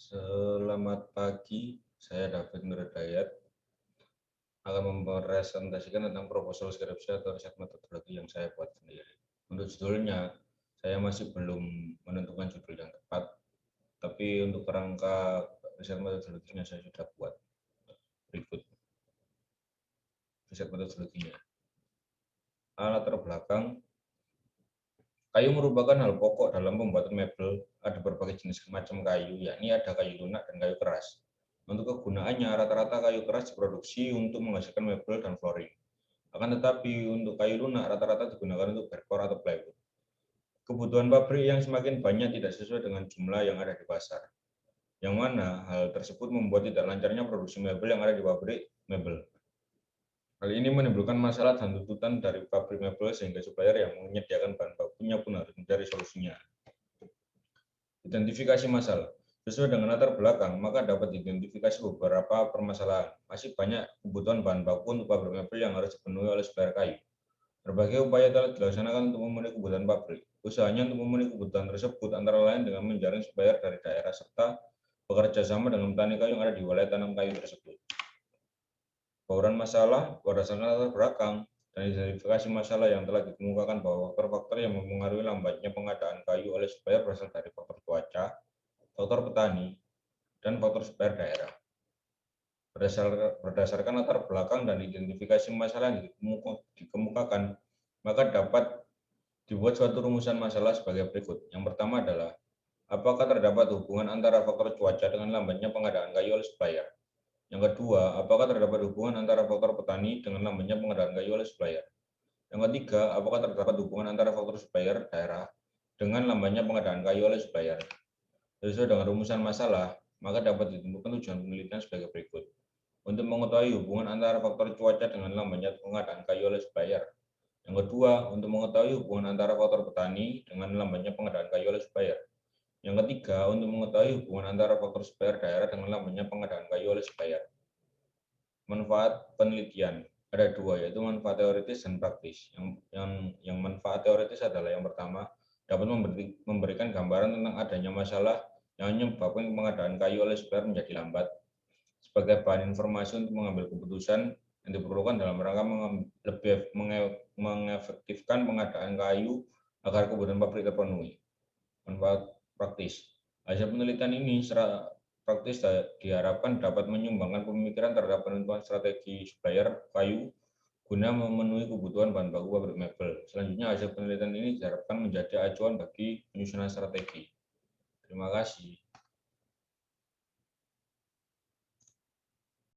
Selamat pagi, saya David Nurhidayat akan mempresentasikan tentang proposal skripsi atau riset metodologi yang saya buat sendiri. Untuk judulnya, saya masih belum menentukan judul yang tepat, tapi untuk kerangka riset metodologinya saya sudah buat. Berikut riset metodologinya. Latar belakang, kayu merupakan hal pokok dalam pembuatan mebel. Ada berbagai jenis macam kayu, yakni ada kayu lunak dan kayu keras. Untuk kegunaannya, rata-rata kayu keras diproduksi untuk menghasilkan mebel dan flooring. Akan tetapi, untuk kayu lunak rata-rata digunakan untuk berkor atau plywood. Kebutuhan pabrik yang semakin banyak tidak sesuai dengan jumlah yang ada di pasar. Yang mana hal tersebut membuat tidak lancarnya produksi mebel yang ada di pabrik mebel. Hal ini menimbulkan masalah dan tuntutan dari pabrik mebel sehingga supplier yang menyediakan bahan bakunya pun harus mencari solusinya. Identifikasi masalah. Sesuai dengan latar belakang, maka dapat diidentifikasi beberapa permasalahan. Masih banyak kebutuhan bahan baku untuk pabrik mebel yang harus dipenuhi oleh supplier kayu. Berbagai upaya telah dilaksanakan untuk memenuhi kebutuhan pabrik. Usahanya untuk memenuhi kebutuhan tersebut antara lain dengan menjaring supplier dari daerah serta bekerja sama dengan petani kayu yang ada di wilayah tanam kayu tersebut. Bauran masalah berdasarkan latar belakang dan identifikasi masalah yang telah dikemukakan bahwa faktor-faktor yang mempengaruhi lambatnya pengadaan kayu oleh supplier berasal dari faktor cuaca, faktor petani, dan faktor supplier daerah. Berdasarkan latar belakang dan identifikasi masalah yang dikemukakan, maka dapat dibuat suatu rumusan masalah sebagai berikut. Yang pertama adalah, apakah terdapat hubungan antara faktor cuaca dengan lambatnya pengadaan kayu oleh supplier? Yang kedua, apakah terdapat hubungan antara faktor petani dengan lambatnya pengadaan kayu oleh supplier? Yang ketiga, apakah terdapat hubungan antara faktor supplier daerah dengan lambatnya pengadaan kayu oleh supplier? Sesuai dengan rumusan masalah, maka dapat ditentukan tujuan penelitian sebagai berikut. Untuk mengetahui hubungan antara faktor cuaca dengan lambatnya pengadaan kayu oleh supplier. Yang kedua, untuk mengetahui hubungan antara faktor petani dengan lambatnya pengadaan kayu oleh supplier. Yang ketiga, untuk mengetahui hubungan antara faktor supplier daerah dengan lambatnya pengadaan kayu oleh supplier. Manfaat penelitian ada dua, yaitu manfaat teoritis dan praktis. Yang manfaat teoritis adalah yang pertama, dapat memberikan gambaran tentang adanya masalah yang menyebabkan pengadaan kayu oleh supplier menjadi lambat, sebagai bahan informasi untuk mengambil keputusan yang diperlukan dalam rangka lebih mengefektifkan pengadaan kayu agar kebutuhan pabrik terpenuhi. Manfaat praktis. Hasil penelitian ini secara praktis diharapkan dapat menyumbangkan pemikiran terhadap penentuan strategi supplier kayu guna memenuhi kebutuhan bahan baku pabrik mebel. Selanjutnya, hasil penelitian ini diharapkan menjadi acuan bagi penyusunan strategi. Terima kasih.